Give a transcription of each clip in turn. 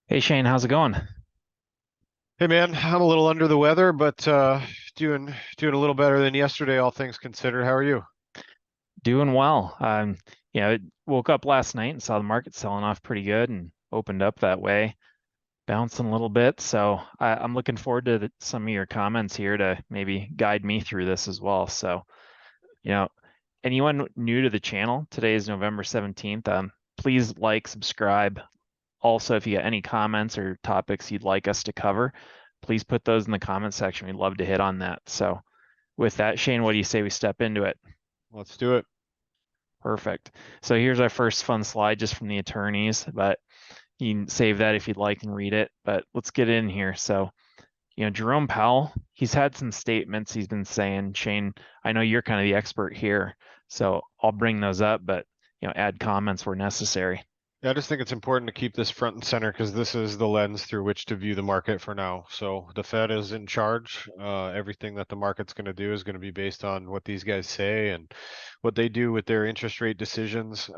Hey Shane, how's it going? Hey man, I'm a little under the weather, but doing a little better than yesterday, all things considered. How are you? Doing well. Woke up last night and saw the market selling off pretty good and opened up that way, bouncing a little bit. I'm looking forward to some of your comments here to maybe guide me through this as well. You know, anyone new to the channel, today is November 17th. Please like, subscribe. Also, if you got any comments or topics you'd like us to cover, please put those in the comment section. We'd love to hit on that. So with that, Shane, what do you say we step into it? Let's do it. Perfect. So here's our first fun slide just from the attorneys, but you can save that if you'd like and read it. But let's get in here. Jerome Powell, he's had some statements he's been saying. Shane, I know you're kind of the expert here, so I'll bring those up, but add comments where necessary. Yeah, I just think it's important to keep this front and center because this is the lens through which to view the market for now. So the Fed is in charge. Everything that the market's going to do is going to be based on what these guys say and what they do with their interest rate decisions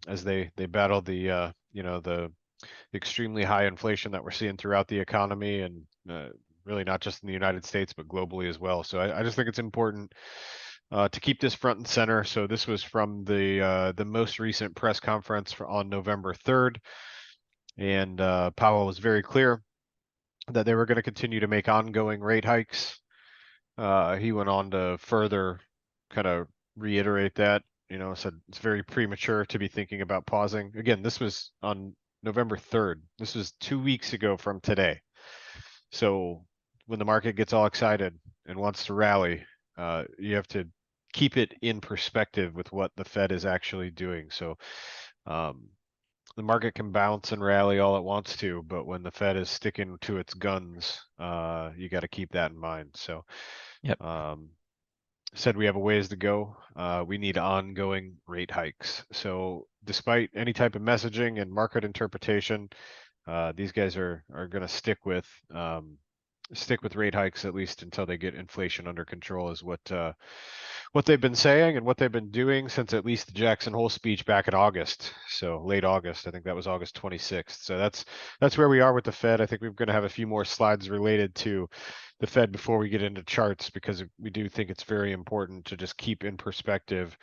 as they battle the extremely high inflation that we're seeing throughout the economy and really not just in the United States, but globally as well. So I just think it's important to keep this front and center. So this was from the most recent press conference on November 3rd, and Powell was very clear that they were going to continue to make ongoing rate hikes. He went on to further kind of reiterate that, said it's very premature to be thinking about pausing. Again, this was on November 3rd. This was 2 weeks ago from today. So when the market gets all excited and wants to rally, you have to keep it in perspective with what the Fed is actually doing. So um, the market can bounce and rally all it wants to, but when the Fed is sticking to its guns, you got to keep that in mind. So Yep. um, said we have a ways to go. We need ongoing rate hikes. So despite any type of messaging and market interpretation, these guys are going to stick with rate hikes at least until they get inflation under control is what they've been saying and what they've been doing since at least the Jackson Hole speech back in August. So late August, I think that was August 26th. So that's where we are with the Fed. I think we're going to have a few more slides related to the Fed before we get into charts because we do think it's very important to just keep in perspective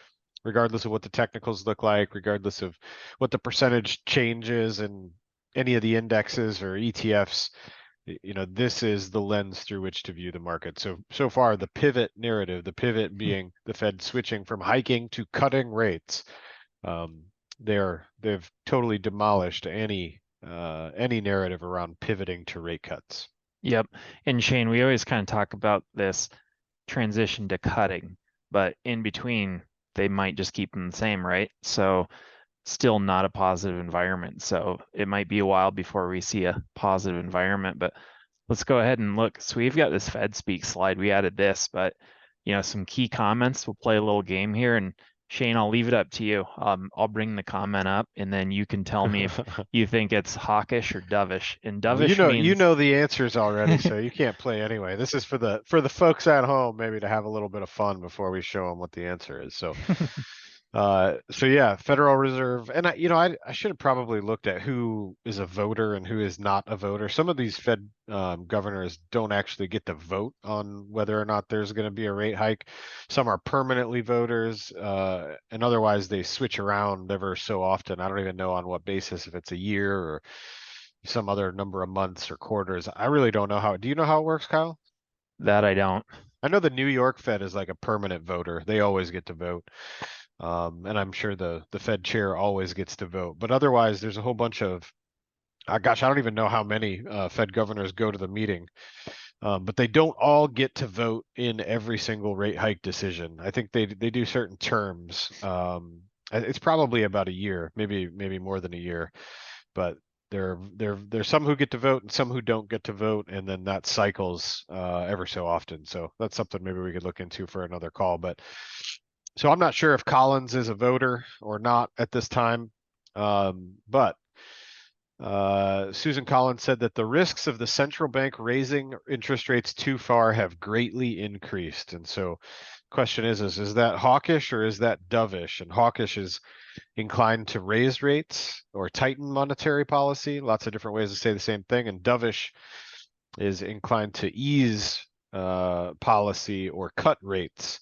regardless of what the technicals look like, regardless of what the percentage changes and any of the indexes or ETFs, this is the lens through which to view the market. So far, the pivot narrative, the pivot being the Fed switching from hiking to cutting rates, um, they've totally demolished any narrative around pivoting to rate cuts. Yep. And Shane, we always kind of talk about this transition to cutting, but in between, they might just keep them the same, right? So still not a positive environment. So it might be a while before we see a positive environment, but let's go ahead and look. So we've got this Fed speak slide. We added this, but some key comments. We'll play a little game here. And Shane, I'll leave it up to you. I'll bring the comment up and then you can tell me if you think it's hawkish or dovish. And Well, dovish you means know the answers already, so you can't play anyway. This is for the folks at home, maybe to have a little bit of fun before we show them what the answer is. So yeah, Federal Reserve, and I should have probably looked at who is a voter and who is not a voter. Some of these Fed governors don't actually get to vote on whether or not there's going to be a rate hike. Some are permanently voters, and otherwise they switch around ever so often. I don't even know on what basis, if it's a year or some other number of months or quarters. I really don't know how. Do you know how it works, Kyle? that I don't. I know the New York Fed is like a permanent voter. They always get to vote. And I'm sure the Fed chair always gets to vote. But otherwise, there's a whole bunch of, gosh, I don't even know how many Fed governors go to the meeting. But they don't all get to vote in every single rate hike decision. I think they do certain terms. It's probably about a year, maybe more than a year. But there's some who get to vote and some who don't get to vote, and then that cycles ever so often. So that's something maybe we could look into for another call. But so I'm not sure if Collins is a voter or not at this time. But Susan Collins said that the risks of the central bank raising interest rates too far have greatly increased. And so Question is that hawkish or is that dovish? And hawkish is inclined to raise rates or tighten monetary policy. Lots of different ways to say the same thing. And dovish is inclined to ease policy or cut rates.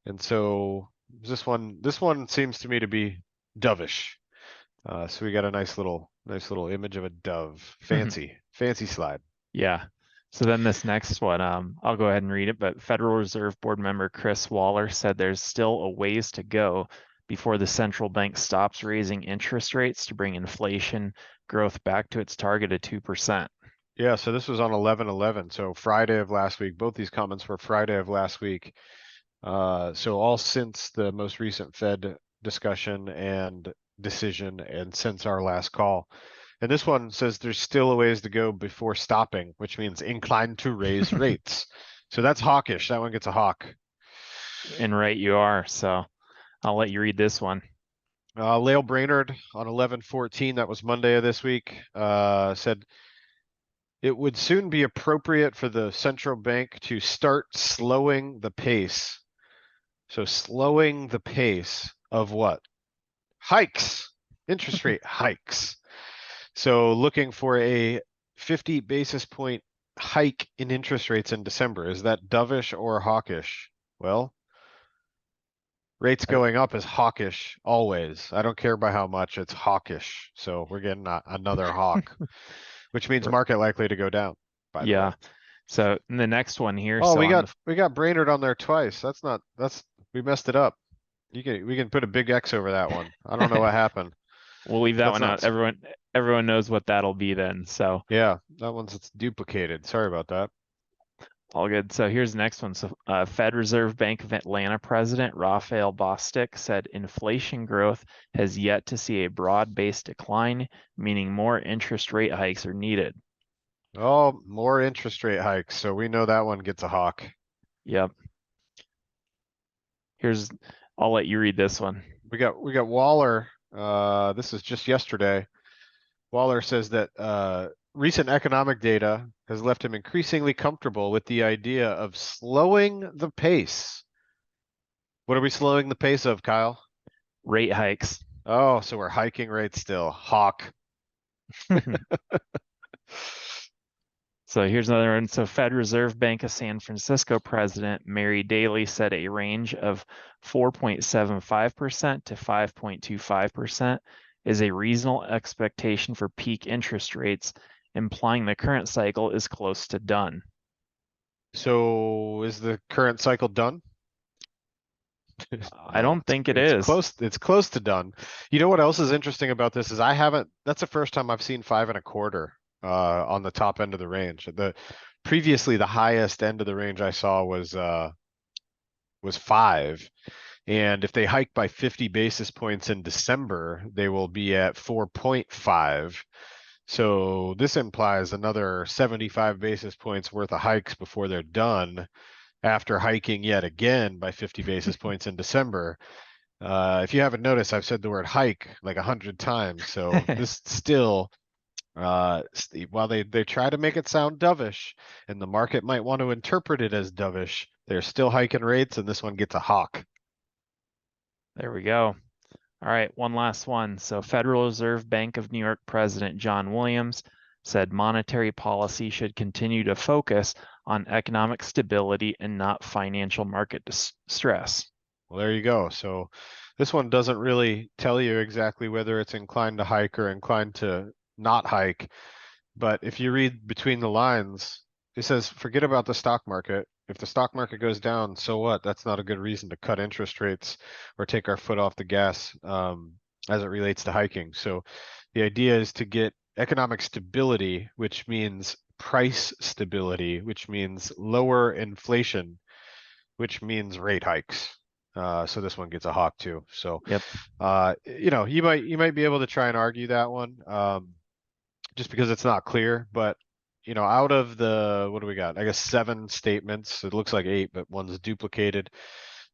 And so this one seems to me to be dovish. So we got a nice little image of a dove. Fancy slide. Yeah. So then this next one, I'll go ahead and read it, but Federal Reserve Board member Chris Waller said there's still a ways to go before the central bank stops raising interest rates to bring inflation growth back to its target of 2%. Yeah, so this was on 11/11, so Friday of last week. Both these comments were Friday of last week. So all since the most recent Fed discussion and decision and since our last call. And this one says there's still a ways to go before stopping, which means inclined to raise rates. So that's hawkish. That one gets a hawk. And right you are. So I'll let you read this one. Lael Brainerd on 11/14, that was Monday of this week, said it would soon be appropriate for the central bank to start slowing the pace. So slowing the pace of what? Hikes, interest rate hikes. So looking for a 50 basis point hike in interest rates in December. Is that dovish or hawkish? Well, rates going up is hawkish always. I don't care by how much, it's hawkish. So we're getting another hawk, which means market likely to go down. By the way. So in the next one here. Oh, so we got Brainerd on there twice. We messed it up. We can put a big X over that one. I don't know what happened. We'll leave that That's one out. Everyone knows what that'll be then. So yeah, that one's duplicated. Sorry about that. All good. So here's the next one. So Fed Reserve Bank of Atlanta President Raphael Bostic said inflation growth has yet to see a broad-based decline, meaning more interest rate hikes are needed. Oh, more interest rate hikes. So we know that one gets a hawk. Yep. I'll let you read this one. We got Waller. This is just yesterday. Waller says that recent economic data has left him increasingly comfortable with the idea of slowing the pace. What are we slowing the pace of, Kyle? Rate hikes. Oh, so we're hiking rates still. Hawk. So here's another one. So Fed Reserve Bank of San Francisco President Mary Daly said a range of 4.75% to 5.25% is a reasonable expectation for peak interest rates, implying the current cycle is close to done. So is the current cycle done? I don't think it is. It's close to done. You know what else is interesting about this is that's the first time I've seen 5.25 on the top end of the range. Previously the highest end of the range I saw was 5. And if they hike by 50 basis points in December, they will be at 4.5. So this implies another 75 basis points worth of hikes before they're done, after hiking yet again by 50 basis points in December. If you haven't noticed, I've said the word hike like 100 times. So this still, while they try to make it sound dovish and the market might want to interpret it as dovish, they're still hiking rates and this one gets a hawk. There we go. All right, one last one. So Federal Reserve Bank of New York President John Williams said monetary policy should continue to focus on economic stability and not financial market stress. Well, there you go. So this one doesn't really tell you exactly whether it's inclined to hike or inclined to not hike. But if you read between the lines, it says, forget about the stock market. If the stock market goes down, so what? That's not a good reason to cut interest rates or take our foot off the gas as it relates to hiking. So the idea is to get economic stability, which means price stability, which means lower inflation, which means rate hikes. So this one gets a hawk too. So, yep. You might be able to try and argue that one just because it's not clear, but out of the, what do we got? I guess 7 statements. It looks like 8, but one's duplicated.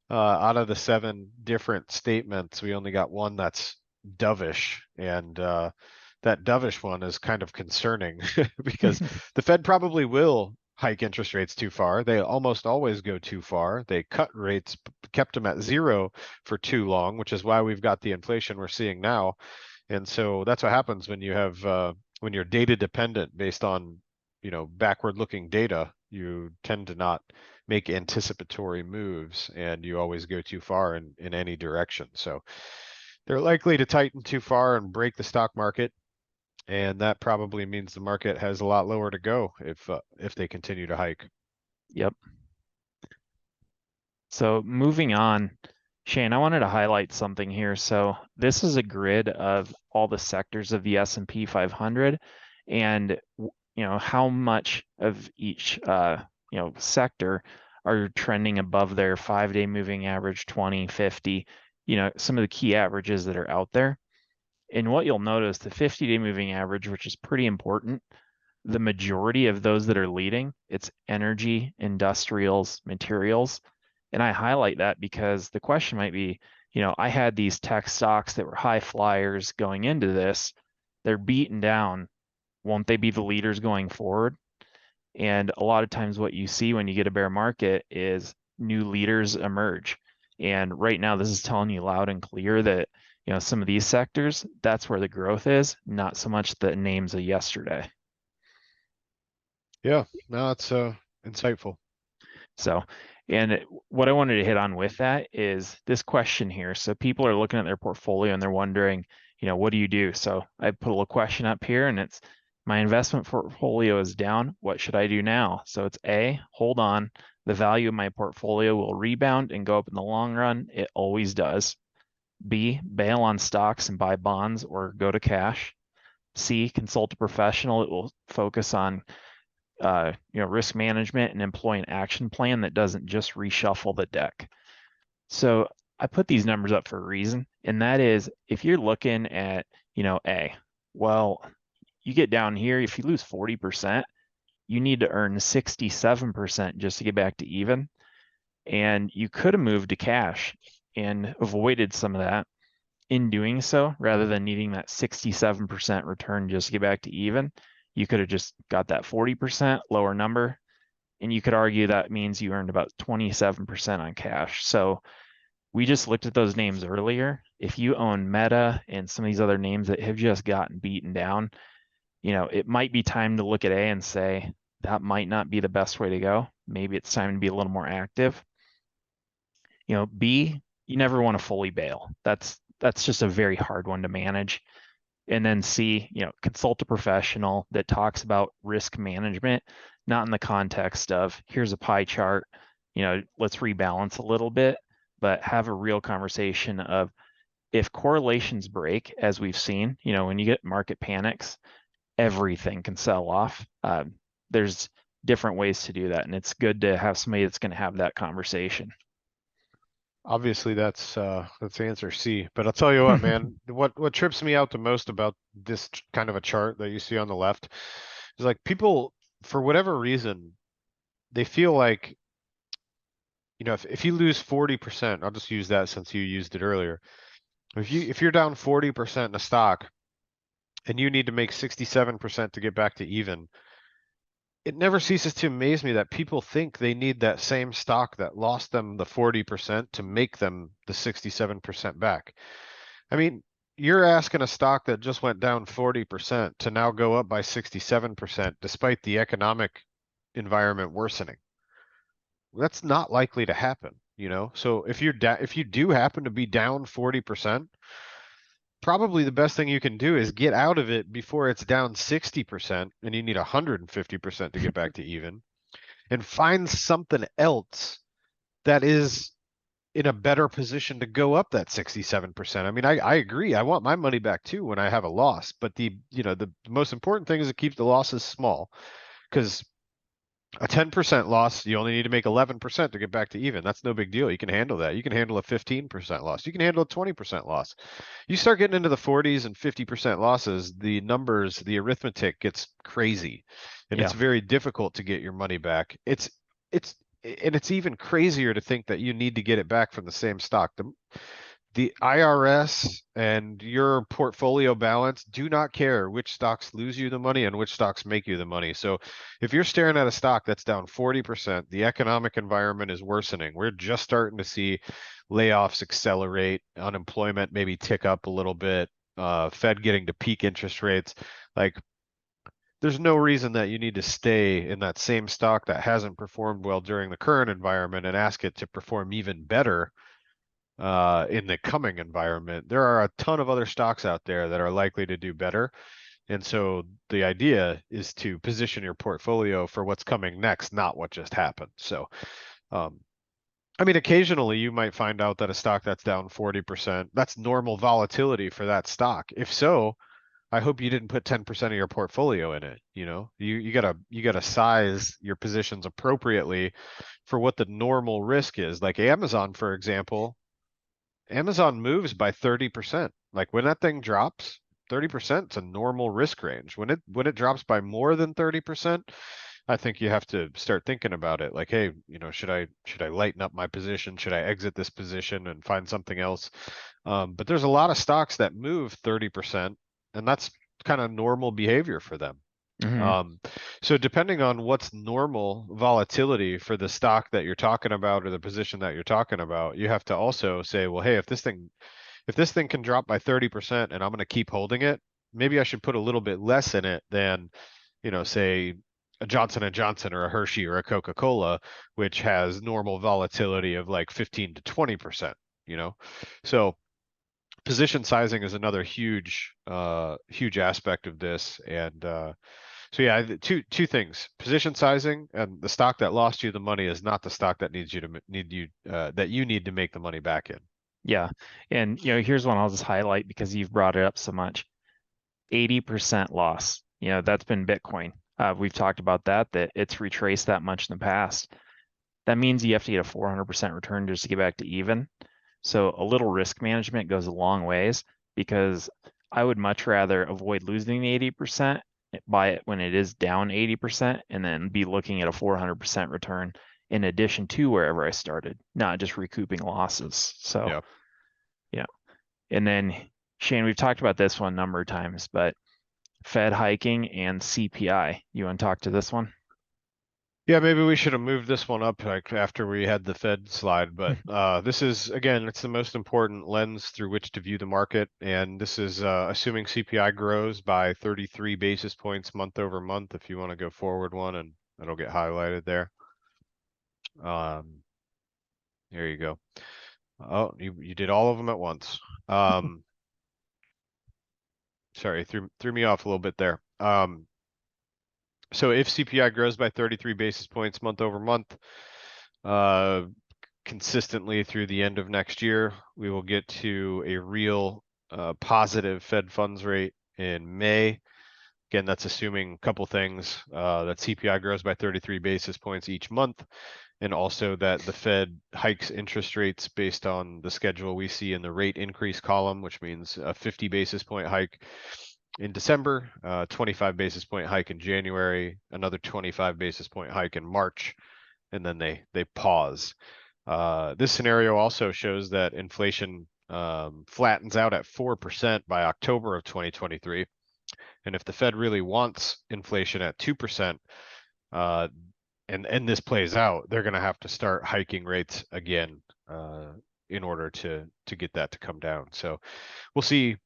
Out of the 7 different statements, we only got one that's dovish, and that dovish one is kind of concerning because the Fed probably will hike interest rates too far. They almost always go too far. They cut rates, kept them at zero for too long, which is why we've got the inflation we're seeing now. And so that's what happens when you have when you're data dependent based on, you know, backward looking data. You tend to not make anticipatory moves, and you always go too far in any direction. So they're likely to tighten too far and break the stock market. And that probably means the market has a lot lower to go if they continue to hike. Yep. So moving on, Shane, I wanted to highlight something here. So this is a grid of all the sectors of the S&P 500 and how much of each sector are trending above their 5-day moving average, 20, 50, some of the key averages that are out there. And what you'll notice, the 50-day moving average, which is pretty important, the majority of those that are leading, it's energy, industrials, materials. And I highlight that because the question might be, I had these tech stocks that were high flyers going into this. They're beaten down. Won't they be the leaders going forward? And a lot of times what you see when you get a bear market is new leaders emerge. And right now, this is telling you loud and clear that, some of these sectors, that's where the growth is, not so much the names of yesterday. Yeah, no, it's insightful. So, and what I wanted to hit on with that is this question here. So people are looking at their portfolio and they're wondering, what do you do? So I put a little question up here and it's my investment portfolio is down. What should I do now? So it's A, hold on. The value of my portfolio will rebound and go up in the long run. It always does. B, bail on stocks and buy bonds or go to cash. C, consult a professional. It will focus on risk management and employ an action plan that doesn't just reshuffle the deck. So I put these numbers up for a reason, and that is if you're looking at, A, well, you get down here, if you lose 40%, you need to earn 67% just to get back to even. And you could have moved to cash and avoided some of that in doing so, rather than needing that 67% return just to get back to even. You could have just got that 40% lower number, and you could argue that means you earned about 27% on cash. So we just looked at those names earlier. If you own Meta and some of these other names that have just gotten beaten down, it might be time to look at A and say that might not be the best way to go. Maybe it's time to be a little more active. B, you never want to fully bail. That's just a very hard one to manage. And then C, consult a professional that talks about risk management, not in the context of here's a pie chart, let's rebalance a little bit, but have a real conversation of if correlations break, as we've seen, when you get market panics, everything can sell off. There's different ways to do that, and it's good to have somebody that's going to have that conversation. Obviously that's answer C, but I'll tell you what, man, what trips me out the most about this kind of a chart that you see on the left is like people, for whatever reason, they feel like, if you lose 40%, I'll just use that since you used it earlier. If you're down 40% in a stock and you need to make 67% to get back to even, it never ceases to amaze me that people think they need that same stock that lost them the 40% to make them the 67% back. I mean, you're asking a stock that just went down 40% to now go up by 67% despite the economic environment worsening. That's not likely to happen, So if you do happen to be down 40%, probably the best thing you can do is get out of it before it's down 60% and you need 150% to get back to even, and find something else that is in a better position to go up that 67%. I mean, I agree. I want my money back too when I have a loss, but the most important thing is to keep the losses small, because a 10% loss, you only need to make 11% to get back to even. That's no big deal. You can handle that. You can handle a 15% loss. You can handle a 20% loss. You start getting into the 40s and 50% losses, the numbers, the arithmetic gets crazy, and it's very difficult to get your money back. It's even crazier to think that you need to get it back from the same stock. The IRS and your portfolio balance do not care which stocks lose you the money and which stocks make you the money. So if you're staring at a stock that's down 40%, the economic environment is worsening. We're just starting to see layoffs accelerate, unemployment maybe tick up a little bit, Fed getting to peak interest rates. Like, there's no reason that you need to stay in that same stock that hasn't performed well during the current environment and ask it to perform even better in the coming environment. There are a ton of other stocks out there that are likely to do better. And so the idea is to position your portfolio for what's coming next, not what just happened. So, I mean, occasionally you might find out that a stock that's down 40%, that's normal volatility for that stock. If so, I hope you didn't put 10% of your portfolio in it. You gotta size your positions appropriately for what the normal risk is. Like Amazon, for example, Amazon moves by 30%. Like when that thing drops, 30% is a normal risk range. When it drops by more than 30%, I think you have to start thinking about it. Like, hey, should I lighten up my position? Should I exit this position and find something else? But there's a lot of stocks that move 30%, and that's kind of normal behavior for them. Hmm. Um, so depending on what's normal volatility for the stock that you're talking about or the position that you're talking about, you have to also say, well, hey, if this thing can drop by 30% and I'm going to keep holding it, maybe I should put a little bit less in it than, say a Johnson and Johnson or a Hershey or a Coca-Cola, which has normal volatility of like 15 to 20%, you know? So position sizing is another huge aspect of this. And so yeah, two things: position sizing, and the stock that lost you the money is not the stock that that you need to make the money back in. Yeah. And here's one I'll just highlight because you've brought it up so much. 80% loss. That's been Bitcoin. We've talked about that it's retraced that much in the past. That means you have to get a 400% return just to get back to even. So a little risk management goes a long ways because I would much rather avoid losing the 80%, buy it when it is down 80%, and then be looking at a 400% return in addition to wherever I started, not just recouping losses. So, Yeah. yeah. And then Shane, we've talked about this one a number of times, but Fed hiking and CPI. You want to talk to this one? Yeah, maybe we should have moved this one up like after we had the Fed slide, but this is again, it's the most important lens through which to view the market, and this is assuming CPI grows by 33 basis points month over month. If you want to go forward one, and it'll get highlighted there. There you go. Oh, you did all of them at once. Sorry, threw me off a little bit there. So if CPI grows by 33 basis points month over month, consistently through the end of next year, we will get to a real positive Fed funds rate in May. Again, that's assuming a couple things, that CPI grows by 33 basis points each month, and also that the Fed hikes interest rates based on the schedule we see in the rate increase column, which means a 50 basis point hike in December, 25 basis point hike in January, another 25 basis point hike in March, and then they pause. This scenario also shows that inflation flattens out at 4% by October of 2023. And if the Fed really wants inflation at 2%, and this plays out, they're going to have to start hiking rates again in order to get that to come down. So we'll see.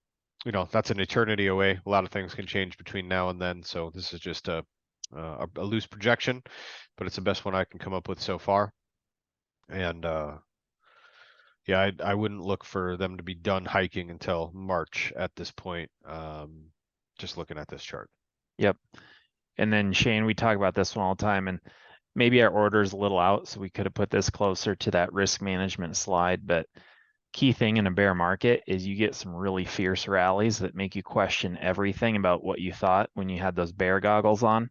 That's an eternity away. A lot of things can change between now and then. So this is just a loose projection, but it's the best one I can come up with so far. And yeah, I wouldn't look for them to be done hiking until March at this point. Just looking at this chart. Yep. And then Shane, we talk about this one all the time, and maybe our order is a little out, so we could have put this closer to that risk management slide. But key thing in a bear market is you get some really fierce rallies that make you question everything about what you thought when you had those bear goggles on.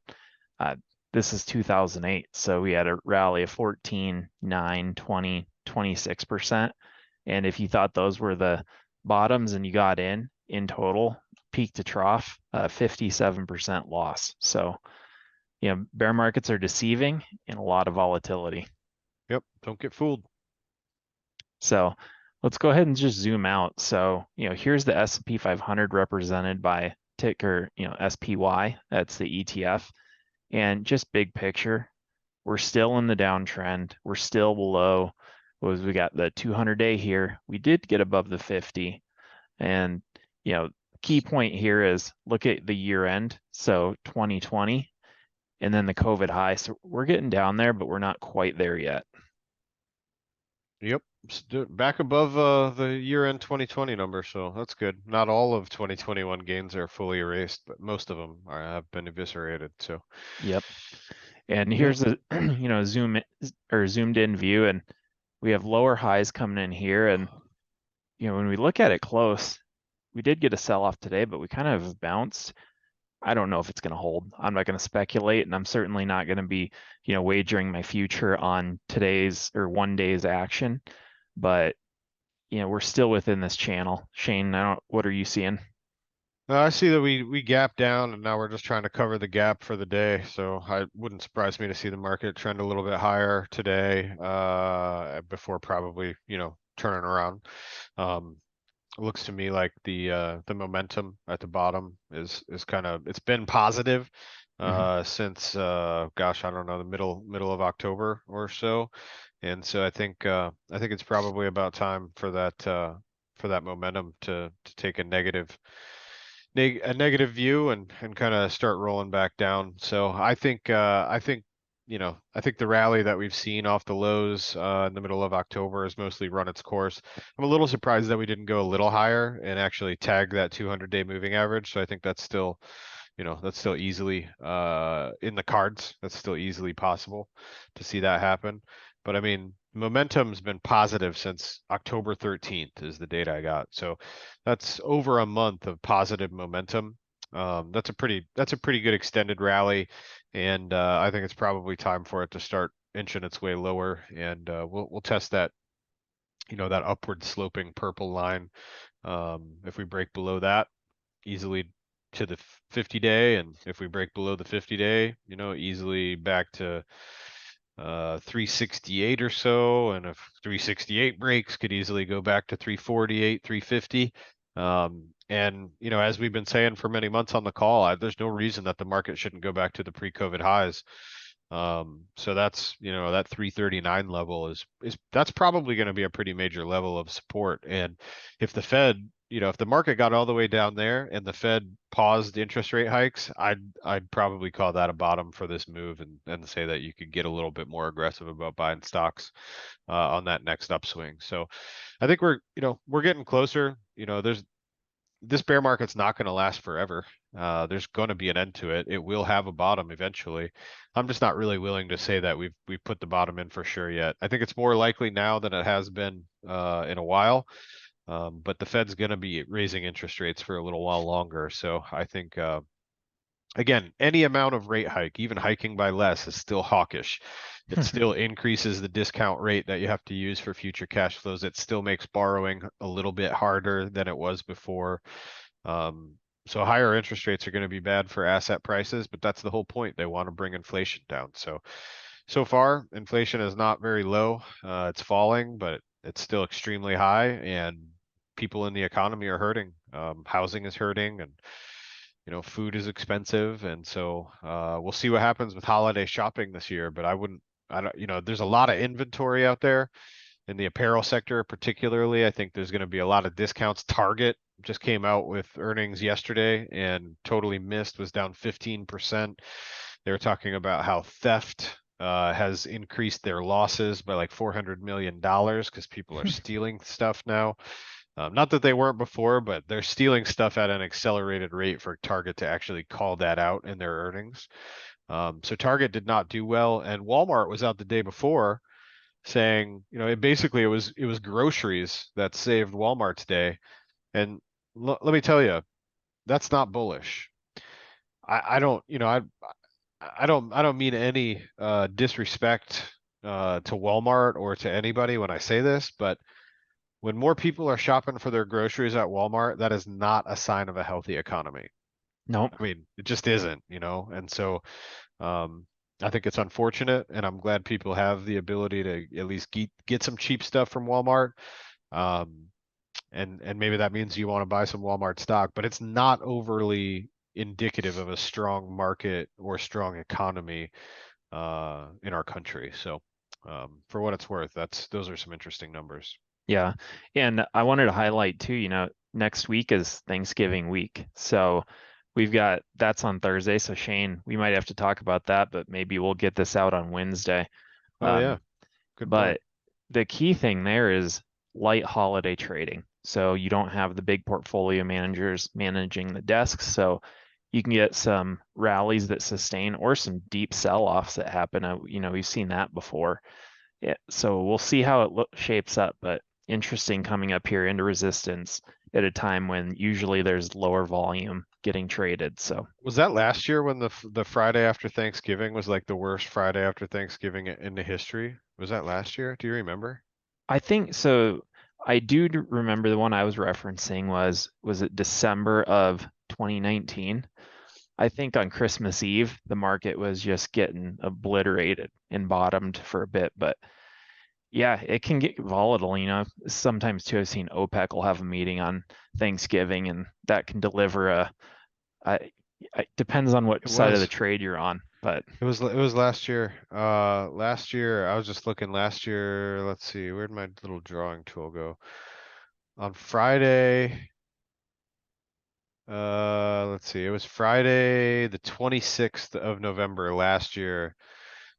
This is 2008, so we had a rally of 14, 9, 20, 26%. And if you thought those were the bottoms and you got in total, peak to trough, 57% loss. So, bear markets are deceiving and a lot of volatility. Yep, don't get fooled. So Let's go ahead and just zoom out. So, here's the S&P 500 represented by ticker, SPY. That's the ETF. And just big picture, we're still in the downtrend. We're still below. We got the 200-day here. We did get above the 50. And, key point here is look at the year end. So 2020 and then the COVID high. So we're getting down there, but we're not quite there yet. Yep, back above the year-end 2020 number, so that's good. Not all of 2021 gains are fully erased, but most of them have been eviscerated. So, Yep. And yep. here's a zoomed in view, and we have lower highs coming in here. And when we look at it close, we did get a sell-off today, but we kind of bounced. I don't know if it's going to hold. I'm not going to speculate, and I'm certainly not going to be, wagering my future on today's or one day's action. But we're still within this channel. Shane, what are you seeing? I see that we gapped down and now we're just trying to cover the gap for the day. So I wouldn't surprise me to see the market trend a little bit higher today, before probably, turning around. It looks to me like the momentum at the bottom is kind of, it's been positive since gosh, I don't know, the middle of October or so. And so I think it's probably about time for that momentum to take a negative view and kind of start rolling back down. So I think the rally that we've seen off the lows in the middle of October has mostly run its course. I'm a little surprised that we didn't go a little higher and actually tag that 200-day moving average. So I think that's still, that's still easily in the cards. That's still easily possible to see that happen. But I mean, momentum's been positive since October 13th is the date I got. So that's over a month of positive momentum. That's a pretty good extended rally, and I think it's probably time for it to start inching its way lower, and we'll test that, that upward sloping purple line. If we break below that, easily to the 50-day, and if we break below the 50-day, easily back to 368 or so, and if 368 breaks, could easily go back to 348, 350. And as we've been saying for many months on the call, there's no reason that the market shouldn't go back to the pre-COVID highs. So that's, that 339 level is that's probably going to be a pretty major level of support. And if the Fed, if the market got all the way down there and the Fed paused interest rate hikes, I'd probably call that a bottom for this move and say that you could get a little bit more aggressive about buying stocks on that next upswing. So I think we're getting closer. This bear market's not going to last forever. There's going to be an end to it. It will have a bottom eventually. I'm just not really willing to say that we've put the bottom in for sure yet. I think it's more likely now than it has been in a while. But the Fed's going to be raising interest rates for a little while longer. So I think, again, any amount of rate hike, even hiking by less, is still hawkish. It still increases the discount rate that you have to use for future cash flows. It still makes borrowing a little bit harder than it was before. So higher interest rates are going to be bad for asset prices, but that's the whole point. They want to bring inflation down. So far, inflation is not very low. It's falling, but it's still extremely high, and people in the economy are hurting. Housing is hurting, and food is expensive, and so we'll see what happens with holiday shopping this year. But I don't, there's a lot of inventory out there in the apparel sector, particularly. I think there's going to be a lot of discounts. Target just came out with earnings yesterday and totally missed, was down 15%. They were talking about how theft has increased their losses by like $400 million because people are stealing stuff now. Not that they weren't before, but they're stealing stuff at an accelerated rate for Target to actually call that out in their earnings. So Target did not do well, and Walmart was out the day before saying, it was groceries that saved Walmart's day. And let me tell you, that's not bullish. I don't, I don't mean any disrespect to Walmart or to anybody when I say this, but when more people are shopping for their groceries at Walmart, that is not a sign of a healthy economy. Nope. I mean, it just isn't, and so I think it's unfortunate, and I'm glad people have the ability to at least get some cheap stuff from Walmart. And maybe that means you want to buy some Walmart stock, but it's not overly indicative of a strong market or strong economy in our country. So for what it's worth, those are some interesting numbers. Yeah. And I wanted to highlight too, next week is Thanksgiving week. So that's on Thursday. So Shane, we might have to talk about that, but maybe we'll get this out on Wednesday. Oh yeah, Um, good point. but the key thing there is light holiday trading. So you don't have the big portfolio managers managing the desks. So you can get some rallies that sustain or some deep sell-offs that happen. We've seen that before. Yeah, so we'll see how it shapes up, but interesting coming up here into resistance at a time when usually there's lower volume getting traded. So Was that last year when the Friday after Thanksgiving was like the worst Friday after Thanksgiving in the history? Was that last year? Do you remember? I think so. I do remember the one I was referencing was it December of 2019? I think on Christmas Eve, the market was just getting obliterated and bottomed for a bit, but yeah, it can get volatile, Sometimes too, I've seen OPEC will have a meeting on Thanksgiving and that can deliver I, depends on what It side of the was. trade you're on, but It was last year. Last year I was just looking last year. Let's see, where'd my little drawing tool go? On Friday, let's see, it was Friday, the 26th of November last year.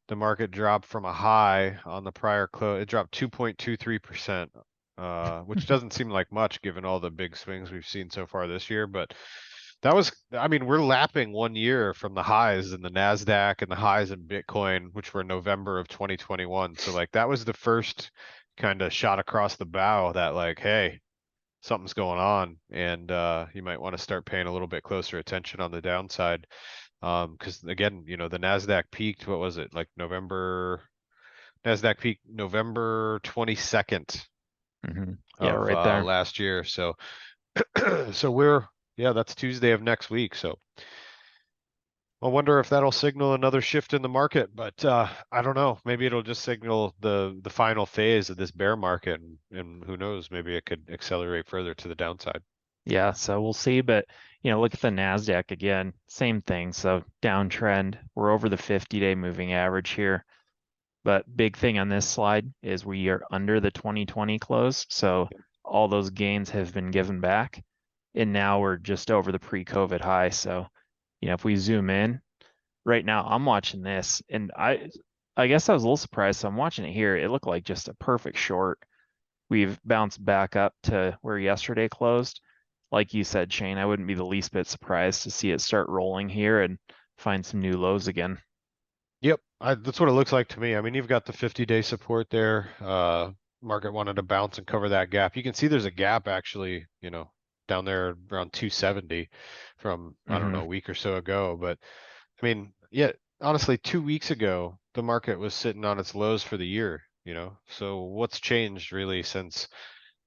The market dropped from a high on the prior close. It dropped 2.23%, which doesn't seem like much given all the big swings we've seen so far this year. But I mean, we're lapping 1 year from the highs in the NASDAQ and the highs in Bitcoin, which were November of 2021. So like that was the first kind of shot across the bow that like, hey, something's going on, and you might want to start paying a little bit closer attention on the downside. Because again, the Nasdaq peaked. What was it, like November? Nasdaq peaked November 22nd yeah, of right there. last year. So, yeah, that's Tuesday of next week. So I wonder if that'll signal another shift in the market, but I don't know. Maybe it'll just signal the final phase of this bear market, and who knows? Maybe it could accelerate further to the downside. Yeah, so we'll see, but look at the Nasdaq again, same thing. So downtrend, we're over the 50-day moving average here. But big thing on this slide is we are under the 2020 close. So all those gains have been given back. And now we're just over the pre-COVID high. So, if we zoom in right now, I'm watching this and I guess I was a little surprised. So I'm watching it here. It looked like just a perfect short. We've bounced back up to where yesterday closed. Like you said, Shane, I wouldn't be the least bit surprised to see it start rolling here and find some new lows again. Yep, that's what it looks like to me. I mean, you've got the 50-day support there. Market wanted to bounce and cover that gap. You can see there's a gap actually, down there around 270 from, I don't know, a week or so ago. But I mean, yeah, honestly, 2 weeks ago, the market was sitting on its lows for the year. So what's changed really since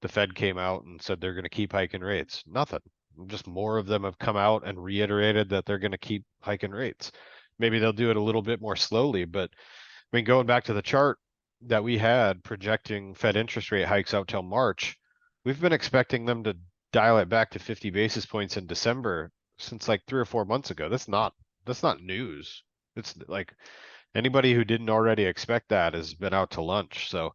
the Fed came out and said they're going to keep hiking rates? Nothing. Just more of them have come out and reiterated that they're going to keep hiking rates. Maybe they'll do it a little bit more slowly, but I mean, going back to the chart that we had projecting Fed interest rate hikes out till March, we've been expecting them to dial it back to 50 basis points in December since like 3 or 4 months ago. That's not news. It's like anybody who didn't already expect that has been out to lunch. So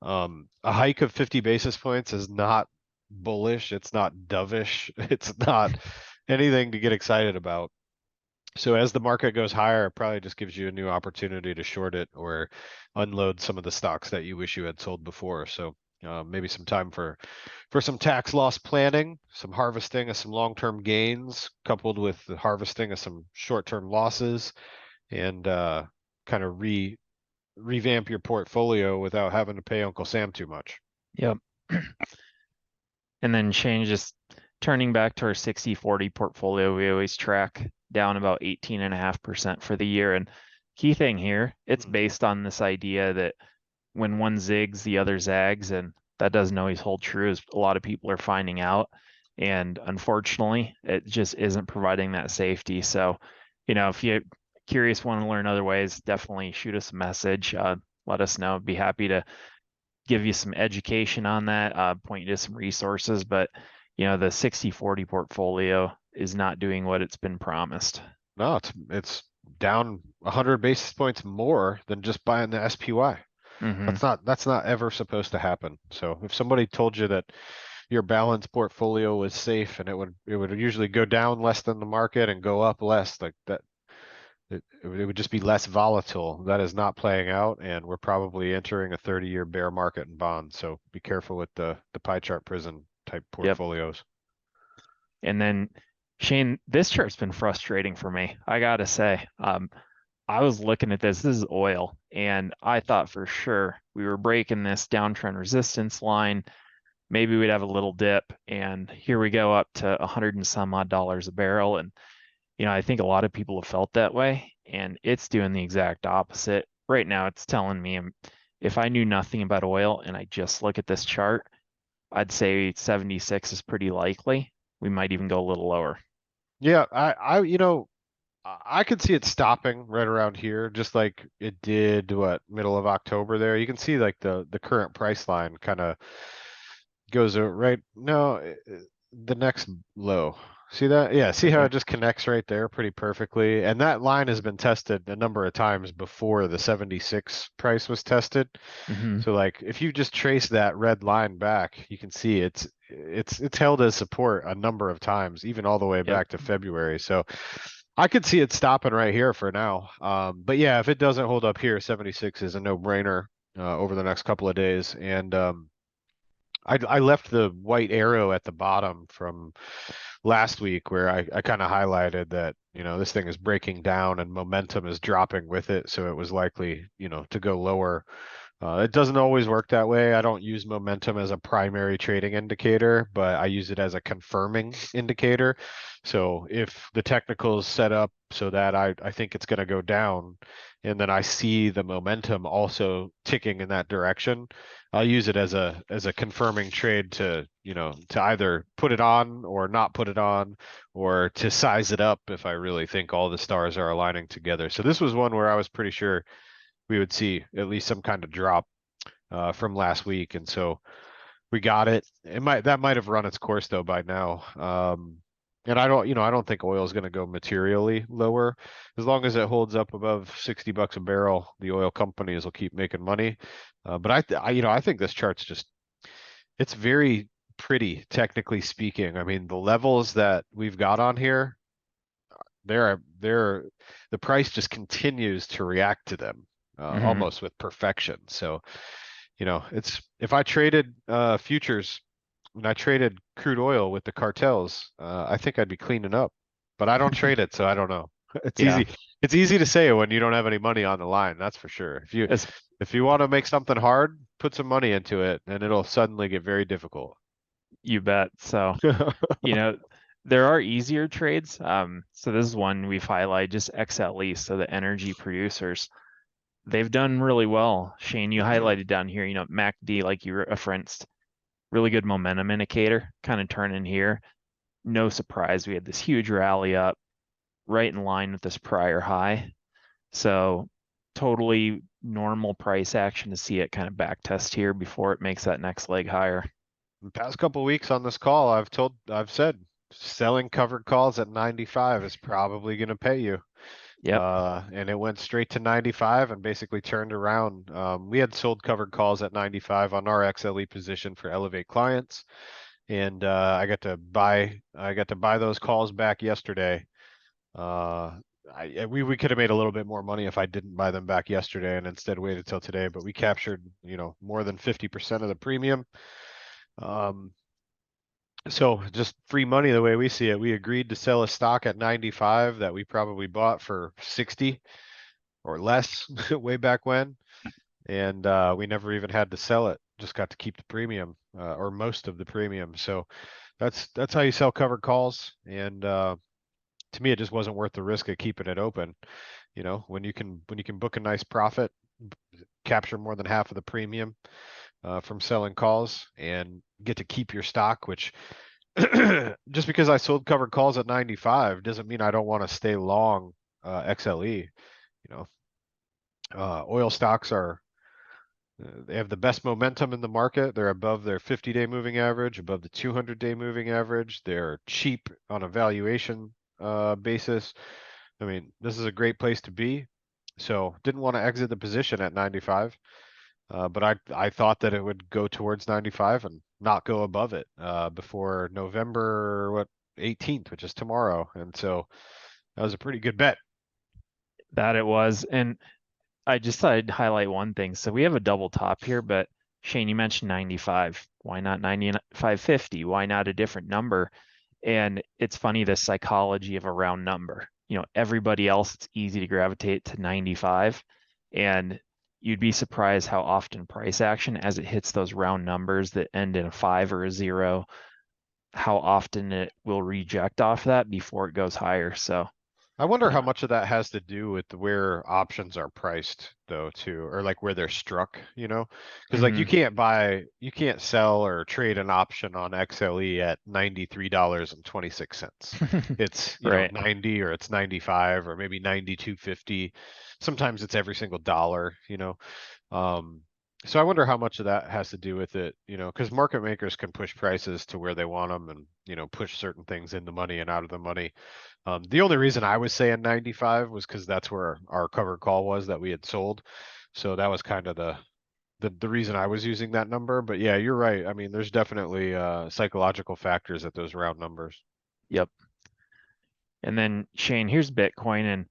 a hike of 50 basis points is not bullish. It's not dovish. It's not anything to get excited about. So as the market goes higher, it probably just gives you a new opportunity to short it or unload some of the stocks that you wish you had sold before. So maybe some time for some tax loss planning, some harvesting of some long-term gains, coupled with the harvesting of some short-term losses, and kind of revamp your portfolio without having to pay Uncle Sam too much. Yep. And then Shane, just turning back to our 60/40 portfolio, we always track down about 18.5% for the year. And key thing here, it's based on this idea that when one zigs, the other zags, and that doesn't always hold true, as a lot of people are finding out. And unfortunately, it just isn't providing that safety. So, if you're curious, want to learn other ways, definitely shoot us a message. Let us know. Be happy to give you some education on that, point you to some resources, but you know, the 60/40 portfolio is not doing what it's been promised. No, it's down 100 basis points more than just buying the SPY. Hmm. That's not ever supposed to happen. So if somebody told you that your balanced portfolio was safe and it would usually go down less than the market and go up less, like that, it would just be less volatile. That is not playing out, and we're probably entering a 30-year bear market in bonds. So be careful with the pie chart prison type Yep. portfolios. And then Shane, this chart's been frustrating for me. I gotta say, I was looking at this is oil, and I thought for sure we were breaking this downtrend resistance line. Maybe we'd have a little dip, and here we go up to 100 and some odd dollars a barrel. And, you know, I think a lot of people have felt that way, and it's doing the exact opposite. Right now, it's telling me if I knew nothing about oil and I just look at this chart, I'd say 76 is pretty likely. We might even go a little lower. Yeah, I could see it stopping right around here, just like it did, what, middle of October there. You can see like the current price line kind of goes right, no, the next low. See that? Yeah, see Right how it there. just connects right there pretty perfectly. And that line has been tested a number of times before the 76 price was tested. Hmm. So like if you just trace that red line back, you can see it's held as support a number of times, even all the way Yep. back to February. So I could see it stopping right here for now. But yeah, if it doesn't hold up here, 76 is a no-brainer over the next couple of days. And I left the white arrow at the bottom from last week where I kind of highlighted that, this thing is breaking down and momentum is dropping with it. So it was likely, to go lower. It doesn't always work that way. I don't use momentum as a primary trading indicator, but I use it as a confirming indicator. So if the technical is set up so that I think it's going to go down, and then I see the momentum also ticking in that direction, I'll use it as a confirming trade to either put it on or not put it on, or to size it up if I really think all the stars are aligning together. So this was one where I was pretty sure we would see at least some kind of drop from last week, and so we got it. That might have run its course though by now. And I don't think oil is going to go materially lower as long as it holds up above $60 a barrel. The oil companies will keep making money. But I think this chart's it's very pretty technically speaking. I mean, the levels that we've got on here, the price just continues to react to them Hmm. almost with perfection. So, if I traded futures and I traded crude oil with the cartels, I think I'd be cleaning up. But I don't trade it, so I don't know. It's Yeah. easy. It's easy to say when you don't have any money on the line, that's for sure. As If you want to make something hard, put some money into it, and it'll suddenly get very difficult. you bet. So, you know, there are easier trades. So this is one we've highlighted, just XLE, so the energy producers. They've done really well. Shane, you highlighted down here, you know, MACD, like you referenced, really good momentum indicator, kind of turning here. No surprise, we had this huge rally up right in line with this prior high. So totally normal price action to see it kind of back test here before it makes that next leg higher. The past couple weeks on this call, I've said selling covered calls at 95 is probably going to pay you. Yep. And it went straight to 95 and basically turned around. We had sold covered calls at 95 on our XLE position for Elevate clients. And I got to buy those calls back yesterday. We could have made a little bit more money if I didn't buy them back yesterday and instead waited till today, but we captured, more than 50% of the premium. So just free money the way we see it. We agreed to sell a stock at 95 that we probably bought for 60 or less way back when. And we never even had to sell it, just got to keep the premium or most of the premium. So that's how you sell covered calls. And to me, it just wasn't worth the risk of keeping it open. When you can book a nice profit, capture more than half of the premium from selling calls and get to keep your stock, which just because I sold covered calls at 95 doesn't mean I don't want to stay long XLE. Oil stocks are They have the best momentum in the market. They're above their 50-day moving average, above the 200-day moving average. They're cheap on a valuation basis. I mean, this is a great place to be. So didn't want to exit the position at 95. But I thought that it would go towards 95 and not go above it before November 18th, which is tomorrow. And so that was a pretty good bet. That it was. And I just thought I'd highlight one thing. So we have a double top here, but Shane, you mentioned 95. Why not 95.50? Why not a different number? And it's funny, the psychology of a round number. Everybody else, it's easy to gravitate to 95. And you'd be surprised how often price action, as it hits those round numbers that end in a 5 or a 0, how often it will reject off that before it goes higher. So I wonder how yeah. much of that has to do with where options are priced though too, or like where they're struck, because like Mhm. you can't sell or trade an option on XLE at $93.26. It's, Right. 90 or it's 95 or maybe 92.50. Sometimes it's every single dollar. Um, so I wonder how much of that has to do with it, because market makers can push prices to where they want them and, push certain things in the money and out of the money. The only reason I was saying 95 was because that's where our covered call was that we had sold. So that was kind of the reason I was using that number. But yeah, you're right. I mean, there's definitely psychological factors at those round numbers. Yep. And then Shane, here's Bitcoin, and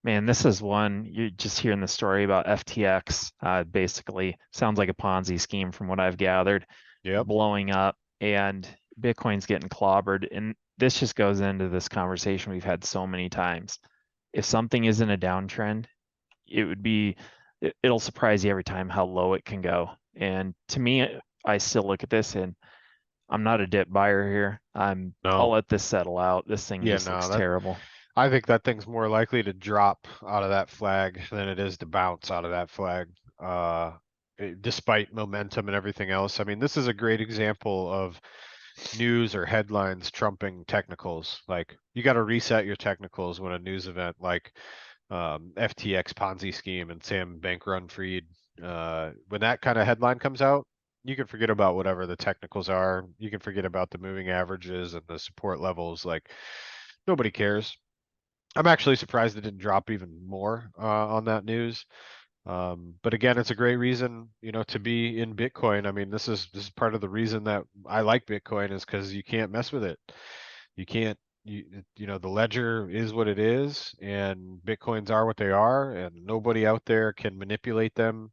man, this is one you're just hearing the story about FTX. Basically, sounds like a Ponzi scheme from what I've gathered, Yep. blowing up, and Bitcoin's getting clobbered. And this just goes into this conversation we've had so many times. If something is in a downtrend, it would be, it'll surprise you every time how low it can go. And to me, I still look at this and I'm not a dip buyer here. I'll No. let this settle out. This thing Yeah, just no, looks that terrible. I think that thing's more likely to drop out of that flag than it is to bounce out of that flag. Uh, Despite momentum and everything else. I mean, this is a great example of news or headlines trumping technicals. Like you got to reset your technicals when a news event like FTX Ponzi scheme and Sam Bankman-Fried, when that kind of headline comes out, you can forget about whatever the technicals are. You can forget about the moving averages and the support levels. Like nobody cares. I'm actually surprised it didn't drop even more on that news. But again, it's a great reason, to be in Bitcoin. I mean, this is part of the reason that I like Bitcoin is because you can't mess with it. You can't the ledger is what it is, and Bitcoins are what they are, and nobody out there can manipulate them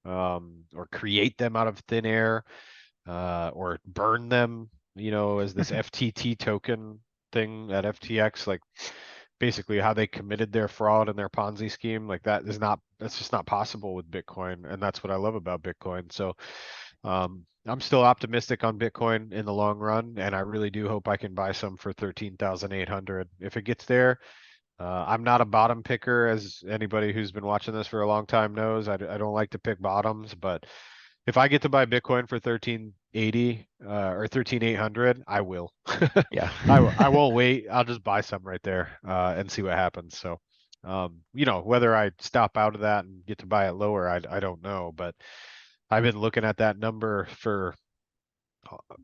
or create them out of thin air or burn them, as this FTT token thing at FTX. Like basically how they committed their fraud and their Ponzi scheme. Like that's just not possible with Bitcoin. And that's what I love about Bitcoin. So I'm still optimistic on Bitcoin in the long run. And I really do hope I can buy some for 13,800. If it gets there, I'm not a bottom picker, as anybody who's been watching this for a long time knows. I don't like to pick bottoms, but if I get to buy Bitcoin for 1380 or 13,800, I will. Yeah. I won't wait. I'll just buy some right there and see what happens. So, whether I stop out of that and get to buy it lower, I don't know. But I've been looking at that number for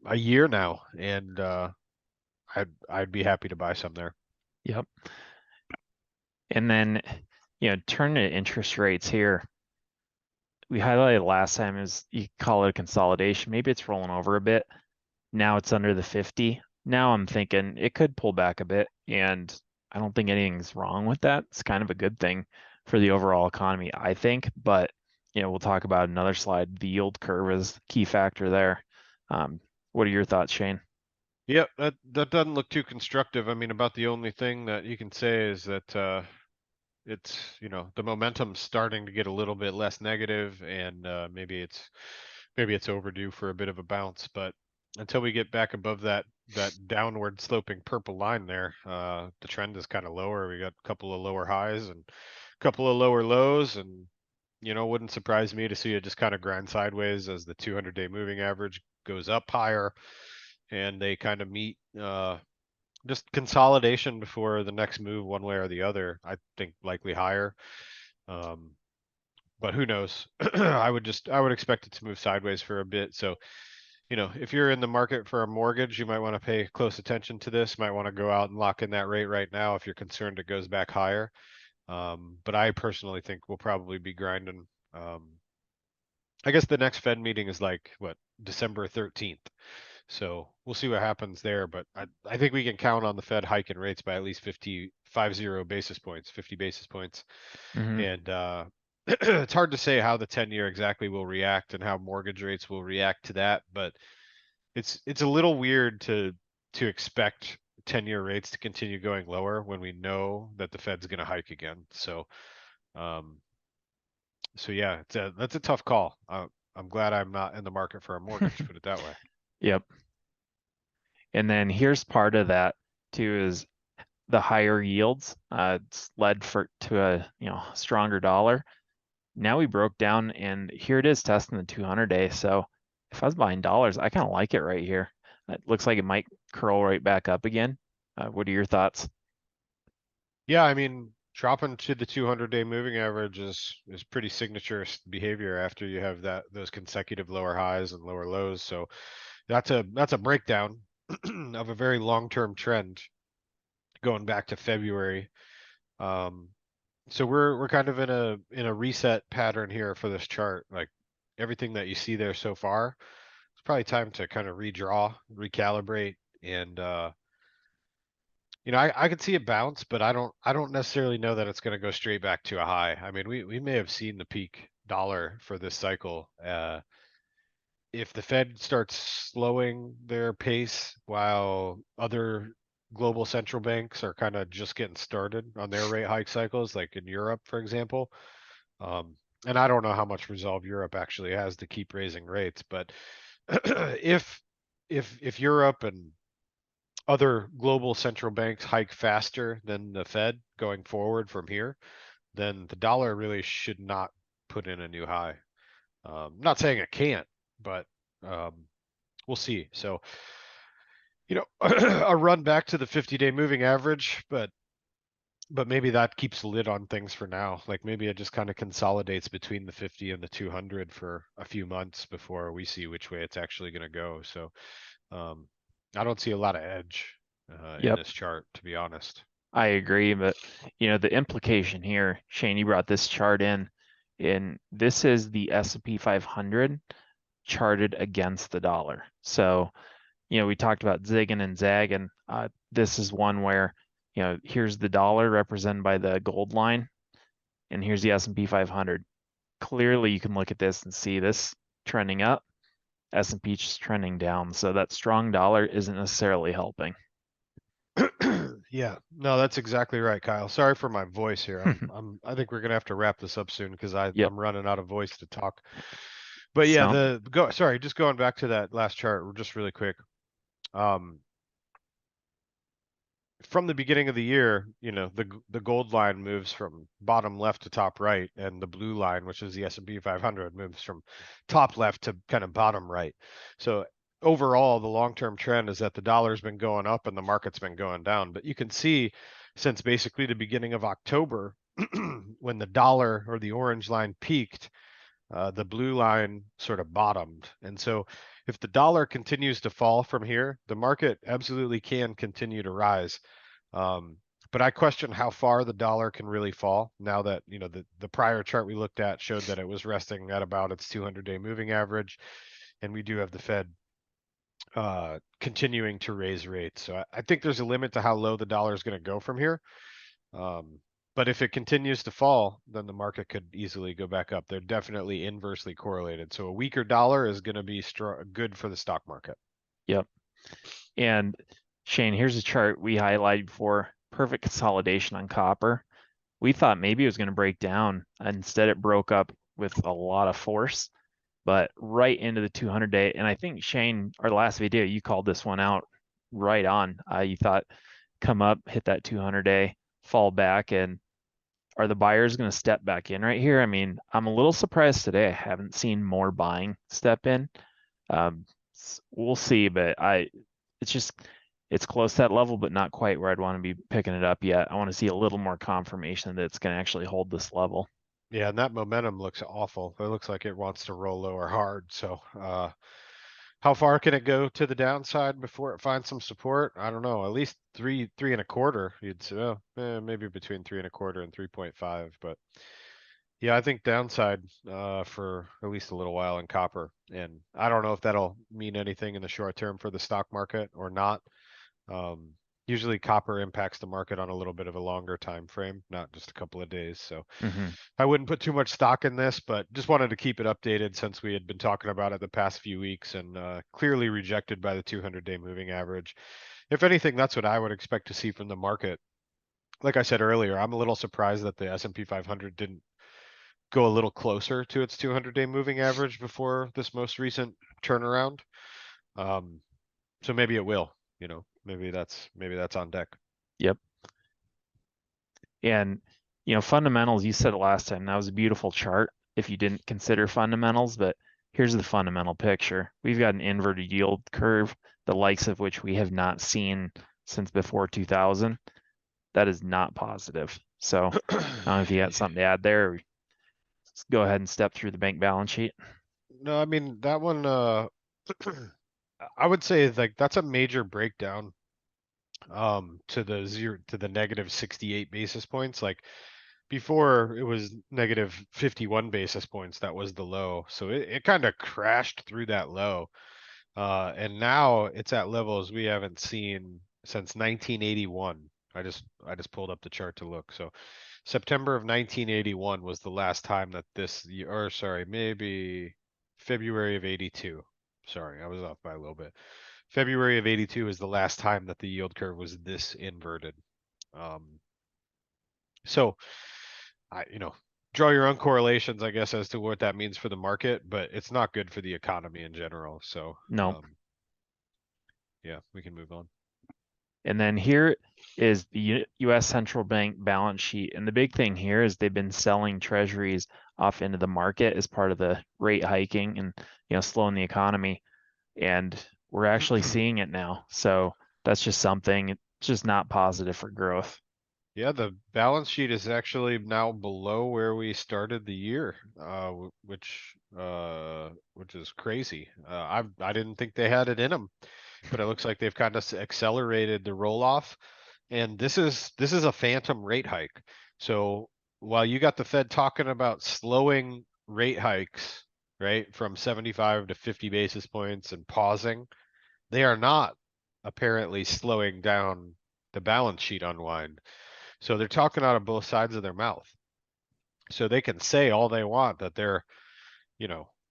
a year now, and I'd be happy to buy some there. Yep. And then, turn to interest rates here. We highlighted last time is you call it a consolidation. Maybe it's rolling over a bit. Now it's under the 50. Now I'm thinking it could pull back a bit, and I don't think anything's wrong with that. It's kind of a good thing for the overall economy, I think. But we'll talk about another slide. The yield curve is the key factor there. What are your thoughts, Shane? Yep, that doesn't look too constructive. I mean, about the only thing that you can say is that it's the momentum's starting to get a little bit less negative, and maybe it's overdue for a bit of a bounce. But until we get back above that downward sloping purple line there, the trend is kind of lower. We got a couple of lower highs and a couple of lower lows, and wouldn't surprise me to see it just kind of grind sideways as the 200-day moving average goes up higher, and they kind of meet just consolidation before the next move one way or the other. I think likely higher. Um, But who knows? I would expect it to move sideways for a bit. So, if you're in the market for a mortgage, you might want to pay close attention to this. Might want to go out and lock in that rate right now if you're concerned it goes back higher. But I personally think we'll probably be grinding. I guess the next Fed meeting is like what, December 13th. So we'll see what happens there. But I think we can count on the Fed hiking rates by at least 50 basis points, 50 basis points. Hmm. And it's hard to say how the 10-year exactly will react and how mortgage rates will react to that. But it's a little weird to expect 10-year rates to continue going lower when we know that the Fed's going to hike again. Um, so yeah, that's a tough call. I'm glad I'm not in the market for a mortgage, put it that way. Yep. And then here's part of that too is the higher yields. It's led to a stronger dollar. Now we broke down and here it is testing the 200-day. So if I was buying dollars, I kind of like it right here. It looks like it might curl right back up again. What are your thoughts? Yeah, I mean, dropping to the 200-day moving average is pretty signature behavior after you have those consecutive lower highs and lower lows. So that's a breakdown of a very long-term trend going back to February. Um, so we're kind of in a reset pattern here for this chart. Like everything that you see there so far, it's probably time to kind of redraw, recalibrate, and I could see it bounce, but I don't necessarily know that it's going to go straight back to a high. I mean, we may have seen the peak dollar for this cycle. If the Fed starts slowing their pace while other global central banks are kind of just getting started on their rate hike cycles, like in Europe, for example. Um, and I don't know how much resolve Europe actually has to keep raising rates, but if if Europe and other global central banks hike faster than the Fed going forward from here, then the dollar really should not put in a new high. Not saying it can't, but um, we'll see. So, a run back to the 50-day moving average, but maybe that keeps the lid on things for now. Like maybe it just kind of consolidates between the 50 and the 200 for a few months before we see which way it's actually going to go. So, um, I don't see a lot of edge in Yep, this chart, to be honest. I agree. But the implication here, Shane, you brought this chart in, and this is the S&P 500 charted against the dollar. So we talked about zigging and zagging. This is one where, here's the dollar represented by the gold line, and here's the S&P 500. Clearly, you can look at this and see this trending up, S&P just trending down. So that strong dollar isn't necessarily helping. Yeah, no, that's exactly right, Kyle. Sorry for my voice here. I think we're gonna have to wrap this up soon because Yep. I'm running out of voice to talk. But yeah, So, sorry, just going back to that last chart, just really quick. Um, from the beginning of the year, the gold line moves from bottom left to top right, and the blue line, which is the S&P 500, moves from top left to kind of bottom right. So overall, the long-term trend is that the dollar's been going up and the market's been going down. But you can see since basically the beginning of October, when the dollar or the orange line peaked, the blue line sort of bottomed. And so if the dollar continues to fall from here, the market absolutely can continue to rise. Um, but I question how far the dollar can really fall now that, the prior chart we looked at showed that it was resting at about its 200-day moving average. And we do have the Fed continuing to raise rates. So I think there's a limit to how low the dollar is going to go from here. Um, but if it continues to fall, then the market could easily go back up. They're definitely inversely correlated. So a weaker dollar is going to be good for the stock market. yep. And Shane, here's a chart we highlighted before. Perfect consolidation on copper. We thought maybe it was going to break down. Instead, it broke up with a lot of force, but right into the 200-day. And I think Shane, our last video, you called this one out right on. You thought come up, hit that 200-day, fall back, and are the buyers going to step back in right here? I mean, I'm a little surprised today. I haven't seen more buying step in. We'll see, but it's close to that level, but not quite where I'd want to be picking it up yet. I want to see a little more confirmation that it's going to actually hold this level. Yeah, and that momentum looks awful. It looks like it wants to roll lower hard. So, how far can it go to the downside before it finds some support? I don't know. At least three and a quarter. You'd say, well, maybe between 3.25 and 3.5. But yeah, I think downside for at least a little while in copper. And I don't know if that'll mean anything in the short term for the stock market or not. Um, Usually copper impacts the market on a little bit of a longer time frame, not just a couple of days. So Hmm. I wouldn't put too much stock in this, but just wanted to keep it updated since we had been talking about it the past few weeks and clearly rejected by the 200-day moving average. If anything, that's what I would expect to see from the market. Like I said earlier, I'm a little surprised that the S&P 500 didn't go a little closer to its 200-day moving average before this most recent turnaround. Um, so maybe it will, maybe that's on deck. Yep. And, fundamentals, you said it last time, that was a beautiful chart if you didn't consider fundamentals, but here's the fundamental picture. We've got an inverted yield curve, the likes of which we have not seen since before 2000. That is not positive. So I don't know if you got something to add there. Let's go ahead and step through the bank balance sheet. No, I mean that one I would say like that's a major breakdown to the negative 68 basis points. Like before it was negative 51 basis points, that was the low. So it kind of crashed through that low. And now it's at levels we haven't seen since 1981. I just pulled up the chart to look. So September of 1981 was the last time that this year, or sorry, maybe February of 82. Sorry, I was off by a little bit. February of 82 is the last time that the yield curve was this inverted. Um, so draw your own correlations, I guess, as to what that means for the market, but it's not good for the economy in general. So, No. yeah, we can move on. And then here is the US central bank balance sheet. And the big thing here is they've been selling treasuries off into the market as part of the rate hiking and, slowing the economy. And we're actually seeing it now. So that's just something, it's just not positive for growth. Yeah, the balance sheet is actually now below where we started the year, which is crazy. I didn't think they had it in them, but it looks like they've kind of accelerated the roll off. And this is a phantom rate hike. So while you got the Fed talking about slowing rate hikes, right, from 75 to 50 basis points and pausing, they are not apparently slowing down the balance sheet unwind. So they're talking out of both sides of their mouth. So they can say all they want that they're,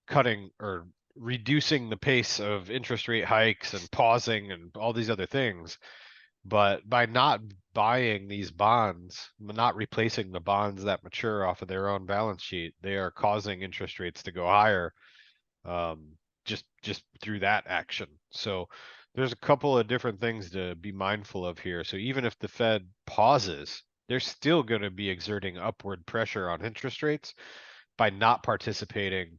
cutting or reducing the pace of interest rate hikes and pausing and all these other things. But by not buying these bonds, not replacing the bonds that mature off of their own balance sheet, they are causing interest rates to go higher, just through that action. So there's a couple of different things to be mindful of here. So even if the Fed pauses, they're still going to be exerting upward pressure on interest rates by not participating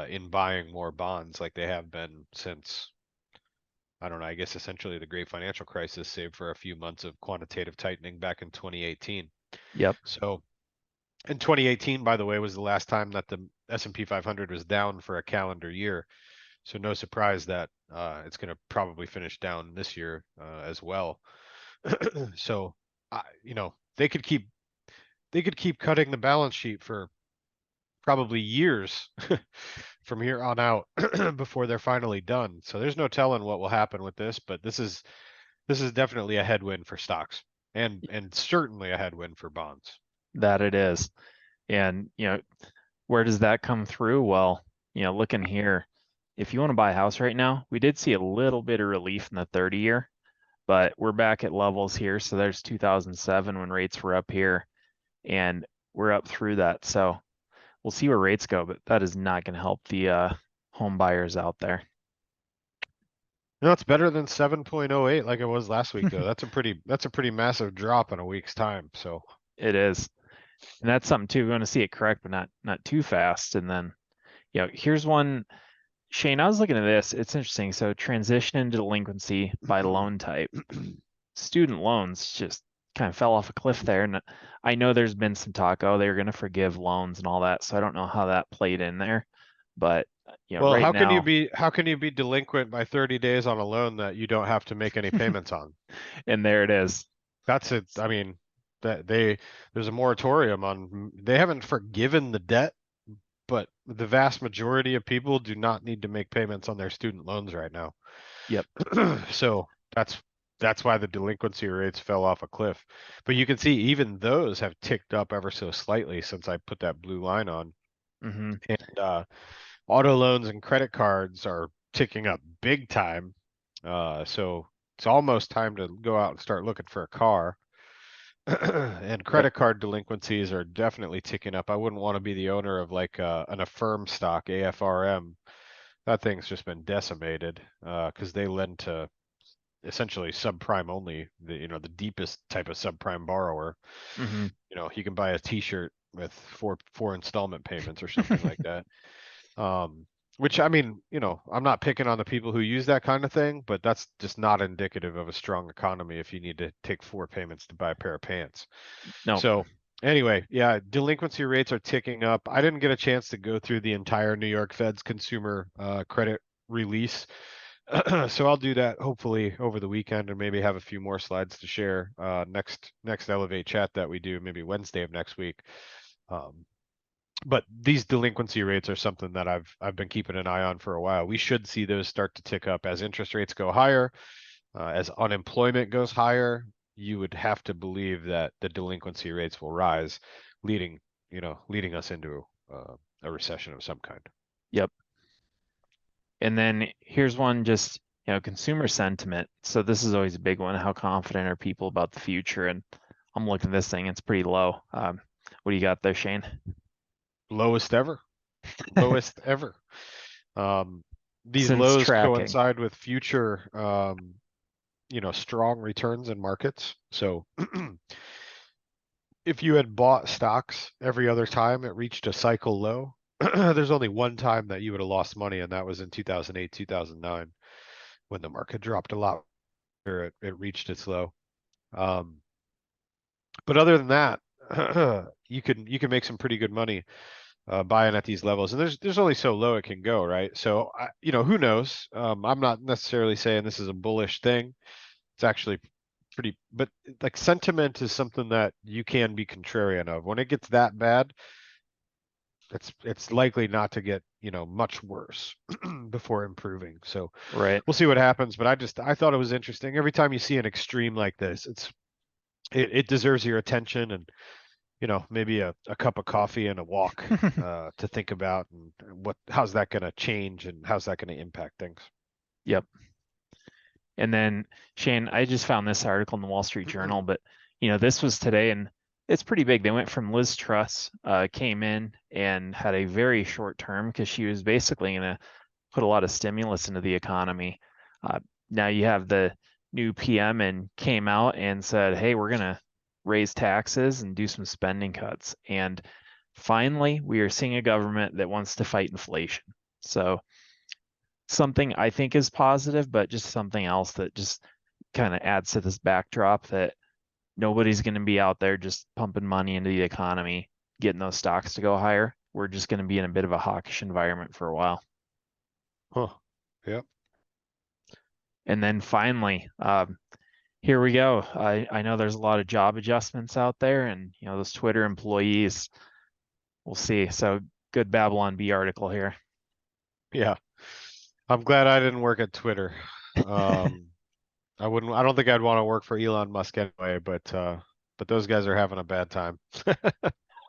in buying more bonds like they have been since, I don't know, I guess essentially the great financial crisis, save for a few months of quantitative tightening back in 2018. Yep. So in 2018, by the way, was the last time that the S&P 500 was down for a calendar year. So no surprise that it's going to probably finish down this year as well. So, they could keep cutting the balance sheet for probably years from here on out before they're finally done. So there's no telling what will happen with this, but this is definitely a headwind for stocks and certainly a headwind for bonds. That it is. And, where does that come through? Well, looking here, if you want to buy a house right now, we did see a little bit of relief in the 30-year, but we're back at levels here. So there's 2007 when rates were up here and we're up through that. So we'll see where rates go, but that is not going to help the home buyers out there. No, it's better than 7.08 like it was last week though. That's a pretty massive drop in a week's time. So It is. And that's something too. We want to see it correct, but not too fast. And then, here's one. Shane, I was looking at this. It's interesting. So transition into delinquency by loan type. Student loans just kind of fell off a cliff there. And I know there's been some talk, oh, they're going to forgive loans and all that. So I don't know how that played in there. But, Well, right now, how can you be delinquent by 30 days on a loan that you don't have to make any payments on? and there it is. That's it. I mean, there's a moratorium on, they haven't forgiven the debt, but the vast majority of people do not need to make payments on their student loans right now. Yep. So that's why the delinquency rates fell off a cliff. But you can see even those have ticked up ever so slightly since I put that blue line on. Mm-hmm. And auto loans and credit cards are ticking up big time. So it's almost time to go out and start looking for a car. And credit card delinquencies are definitely ticking up. I wouldn't want to be the owner of like an Affirm stock, AFRM. That thing's just been decimated because they lend to essentially subprime only, the deepest type of subprime borrower. Mm-hmm. You can buy a T-shirt with four installment payments or something like that. Which I mean, I'm not picking on the people who use that kind of thing, but that's just not indicative of a strong economy if you need to take 4 payments to buy a pair of pants. No. So anyway, yeah, delinquency rates are ticking up. I didn't get a chance to go through the entire New York Fed's consumer credit release. So I'll do that hopefully over the weekend and maybe have a few more slides to share next Elevate chat that we do maybe Wednesday of next week. But these delinquency rates are something that I've been keeping an eye on for a while. We should see those start to tick up as interest rates go higher, as unemployment goes higher. You would have to believe that the delinquency rates will rise, leading us into a recession of some kind. Yep. And then here's one, just, consumer sentiment. So this is always a big one. How confident are people about the future? And I'm looking at this thing, it's pretty low. What do you got there, Shane? Lowest ever. Lowest ever. These Since lows tracking. coincide with future strong returns in markets. So if you had bought stocks every other time it reached a cycle low, there's only one time that you would have lost money, and that was in 2008, 2009, when the market dropped a lot, or it reached its low. But other than that, you can make some pretty good money buying at these levels, and there's only so low it can go, right? So who knows? I'm not necessarily saying this is a bullish thing. It's actually pretty, but like sentiment is something that you can be contrarian of. When it gets that bad, it's likely not to get much worse before improving. So Right. we'll see what happens. But I thought it was interesting. Every time you see an extreme like this, it deserves your attention, and maybe a cup of coffee and a walk to think about, and how's that going to change and how's that going to impact things. Yep. And then Shane, I just found this article in the Wall Street Journal, but this was today, and it's pretty big. They went from Liz Truss, came in and had a very short term because she was basically going to put a lot of stimulus into the economy. Now you have the new PM and came out and said, hey, we're going to raise taxes and do some spending cuts. And finally, we are seeing a government that wants to fight inflation. So something I think is positive, but just something else that just kind of adds to this backdrop that nobody's going to be out there just pumping money into the economy, getting those stocks to go higher. We're just going to be in a bit of a hawkish environment for a while. Huh. Yep. And then finally, here we go. I know there's a lot of job adjustments out there, and those Twitter employees, we'll see. So good Babylon Bee article here. Yeah. I'm glad I didn't work at Twitter. I don't think I'd want to work for Elon Musk anyway, but those guys are having a bad time.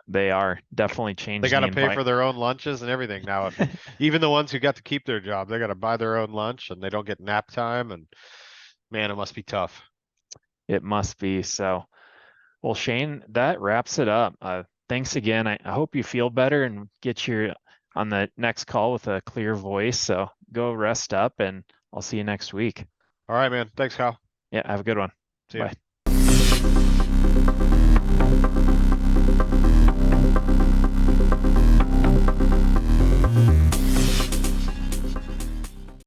They are definitely changing. They got to pay for their own lunches and everything now. Even the ones who got to keep their job, they got to buy their own lunch, and they don't get nap time. And man, it must be tough. It must be. So, well, Shane, that wraps it up. Thanks again. I hope you feel better and get you on the next call with a clear voice. So go rest up, and I'll see you next week. All right, man. Thanks, Kyle. Yeah, have a good one. See ya. Bye.